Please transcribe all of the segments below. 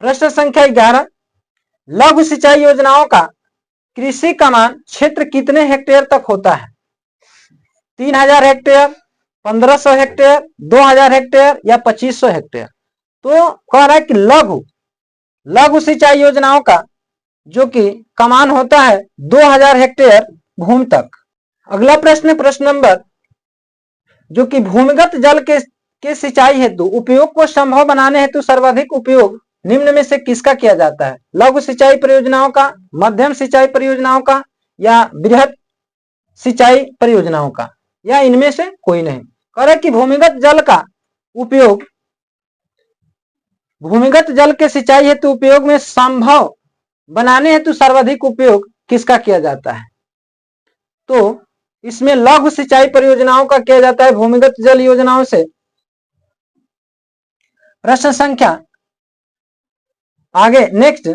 प्रश्न संख्या 11, लघु सिंचाई योजनाओं का कृषि कमान क्षेत्र कितने हेक्टेयर तक होता है? 3000 हेक्टेयर, 1500 हेक्टेयर, 2000 हेक्टेयर या 2500 हेक्टेयर? तो कह रहा है कि लघु सिंचाई योजनाओं का जो कि कमान होता है 2000 हेक्टेयर भूमि तक। अगला प्रश्न, प्रश्न नंबर जो कि भूमिगत जल के सिंचाई हेतु उपयोग को संभव बनाने हेतु सर्वाधिक उपयोग निम्न में से किसका किया जाता है? लघु सिंचाई परियोजनाओं का, मध्यम सिंचाई परियोजनाओं का या बृहद सिंचाई परियोजनाओं का, या इनमें से कोई नहीं। कह रहे कि भूमिगत जल का उपयोग, भूमिगत जल के सिंचाई हेतु उपयोग में संभव बनाने हेतु सर्वाधिक उपयोग किसका किया जाता है? तो इसमें लघु सिंचाई परियोजनाओं का किया जाता है भूमिगत जल योजनाओं से। प्रश्न संख्या आगे नेक्स्ट,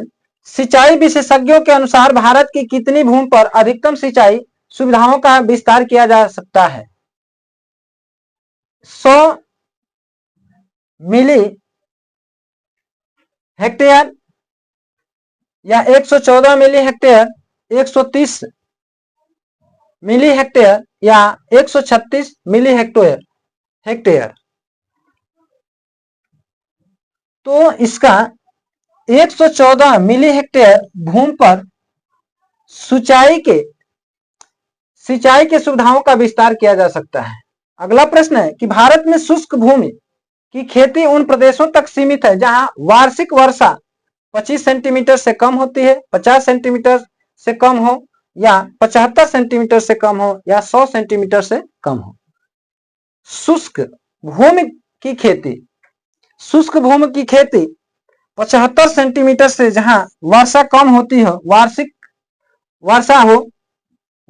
सिंचाई विशेषज्ञों के अनुसार भारत की कितनी भूमि पर अधिकतम सिंचाई सुविधाओं का विस्तार किया जा सकता है? 100 मिली हेक्टेयर या 114 मिली हेक्टेयर, 130 मिली हेक्टेयर या 136 मिली हेक्टेयर? तो इसका 114 मिली हेक्टेयर भूमि पर सिंचाई के सुविधाओं का विस्तार किया जा सकता है। अगला प्रश्न है कि भारत में शुष्क भूमि की खेती उन प्रदेशों तक सीमित है जहां वार्षिक वर्षा 25 सेंटीमीटर से कम होती है, 50 सेंटीमीटर से कम हो या 75 सेंटीमीटर से कम हो या 100 सेंटीमीटर से कम हो। शुष्क भूमि की खेती, शुष्क भूमि की खेती 75 सेंटीमीटर से जहां वर्षा कम होती हो, वार्षिक वर्षा हो,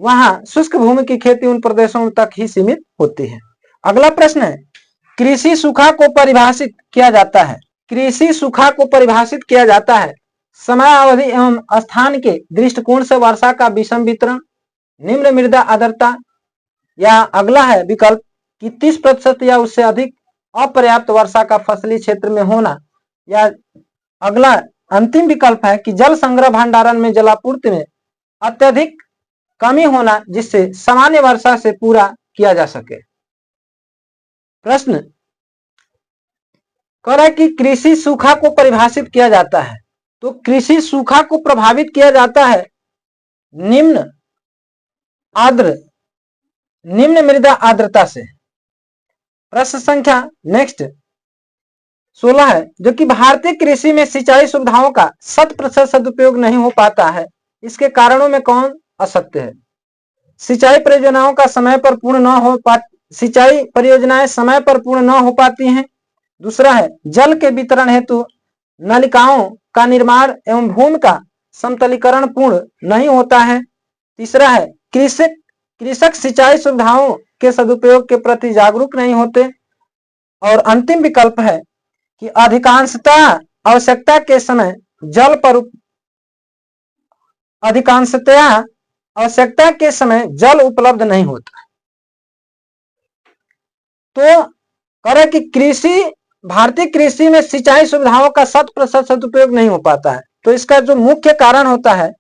वहां शुष्क भूमि की खेती उन प्रदेशों तक ही सीमित होती है। अगला प्रश्न है, कृषि सूखा को परिभाषित किया जाता है, कृषि सूखा को परिभाषित किया जाता है समय अवधि एवं स्थान के दृष्टिकोण से वर्षा का विषम वितरण, निम्न मृदा आर्द्रता, या अगला है विकल्प कि 30% या उससे अधिक अपर्याप्त वर्षा का फसली क्षेत्र में होना, या अगला अंतिम विकल्प है कि जल संग्रह भंडारण में जलापूर्ति में अत्यधिक कमी होना जिससे सामान्य वर्षा से पूरा किया जा सके। प्रश्न कह रहा है कि कृषि सूखा को परिभाषित किया जाता है, तो कृषि सूखा को प्रभावित किया जाता है निम्न मृदा आर्द्रता से। प्रश्न संख्या नेक्स्ट 16 है, जो कि भारतीय कृषि में सिंचाई सुविधाओं का 100% सदुपयोग नहीं हो पाता है, इसके कारणों में कौन असत्य है? सिंचाई परियोजनाओं का समय पर पूर्ण न हो पा सिंचाई परियोजनाएं समय पर पूर्ण न हो पाती हैं। दूसरा है जल के वितरण हेतु नलिकाओं का निर्माण एवं भूमि का समतलीकरण पूर्ण नहीं होता है। तीसरा है कृषक सिंचाई सुविधाओं के सदुपयोग के प्रति जागरूक नहीं होते। और अंतिम विकल्प है कि अधिकांशतः आवश्यकता के समय जल उपलब्ध नहीं होता। तो करे कि भारतीय कृषि में सिंचाई सुविधाओं का 100% सदुपयोग नहीं हो पाता है, तो इसका जो मुख्य कारण होता है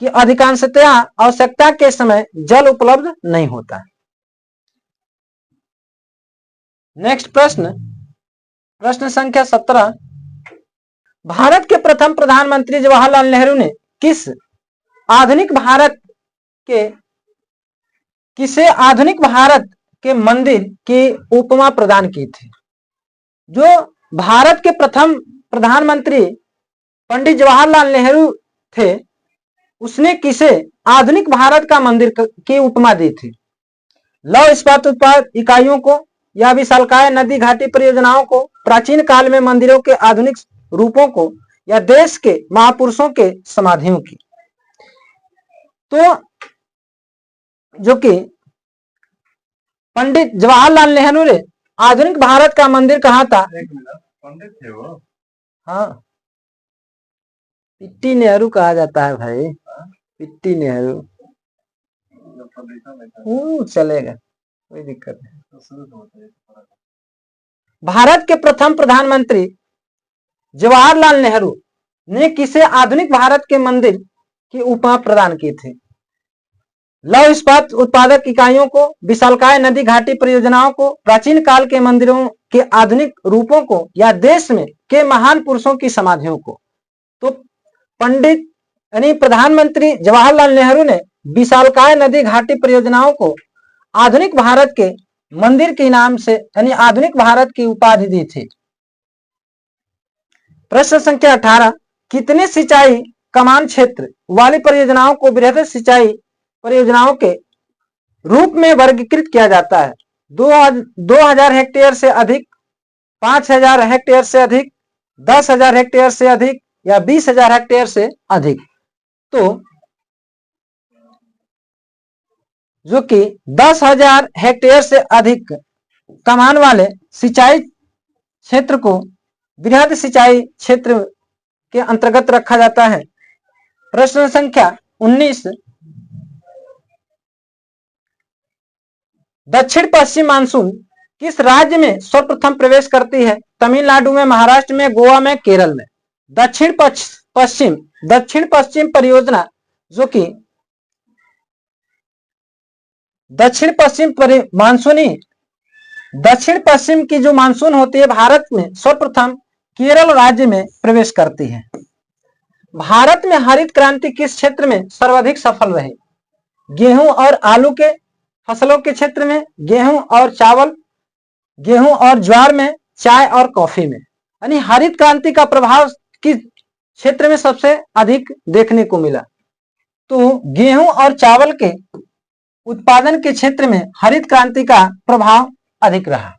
कि अधिकांशतः आवश्यकता के समय जल उपलब्ध नहीं होता है। नेक्स्ट प्रश्न संख्या 17, भारत के प्रथम प्रधानमंत्री जवाहरलाल नेहरू ने किसे आधुनिक भारत के मंदिर की उपमा प्रदान की थी? जो भारत के प्रथम प्रधानमंत्री पंडित जवाहरलाल नेहरू थे, उसने किसे आधुनिक भारत का मंदिर की उपमा दी थी? लौह इस्पात उत्पाद इकाइयों को, या विशालकाय नदी घाटी परियोजनाओं को, प्राचीन काल में मंदिरों के आधुनिक रूपों को, या देश के महापुरुषों के समाधियों की? तो जो कि पंडित जवाहरलाल नेहरू ने आधुनिक भारत का मंदिर कहा था? पंडित थे वो, हाँ, पिट्टी नेहरू कहा जाता है भाई, पिट्टी नेहरू। चलेगा, कोई दिक्कत नहीं। भारत के प्रथम प्रधानमंत्री जवाहरलाल नेहरू ने किसे आधुनिक भारत के मंदिर की उपमा प्रदान की थी? लौह इस्पात उत्पादक इकाइयों को, विशालकाय नदी घाटी परियोजनाओं को, प्राचीन काल के मंदिरों के आधुनिक रूपों को, या देश में के महान पुरुषों की समाधियों को? तो पंडित यानी प्रधानमंत्री जवाहरलाल नेहरू ने विशालकाय नदी घाटी परियोजनाओं को आधुनिक भारत के मंदिर के नाम से यानी आधुनिक भारत की उपाधि दी थी। प्रश्न संख्या 18, कितने सिंचाई कमान क्षेत्र वाली परियोजनाओं को बृहद सिंचाई परियोजनाओं के रूप में वर्गीकृत किया जाता है? 2000 हेक्टेयर से अधिक, 5000 हेक्टेयर से अधिक, 10,000 हेक्टेयर से अधिक, या 20,000 हेक्टेयर से अधिक? तो जो कि 10,000 हेक्टेयर से अधिक कमान वाले सिंचाई क्षेत्र को बृहद सिंचाई क्षेत्र के अंतर्गत रखा जाता है। प्रश्न संख्या 19, दक्षिण पश्चिम मानसून किस राज्य में सर्वप्रथम प्रवेश करती है? तमिलनाडु में, महाराष्ट्र में, गोवा में, केरल में? दक्षिण पश्चिम परियोजना जो कि दक्षिण पश्चिम की जो मानसून होती है भारत में सर्वप्रथम केरल राज्य में प्रवेश करती है। भारत में हरित क्रांति किस क्षेत्र में सर्वाधिक सफल रही? गेहूं और आलू के फसलों के क्षेत्र में, गेहूं और चावल, गेहूं और ज्वार में, चाय और कॉफी में? यानी हरित क्रांति का प्रभाव किस क्षेत्र में सबसे अधिक देखने को मिला? तो गेहूं और चावल के उत्पादन के क्षेत्र में हरित क्रांति का प्रभाव अधिक रहा।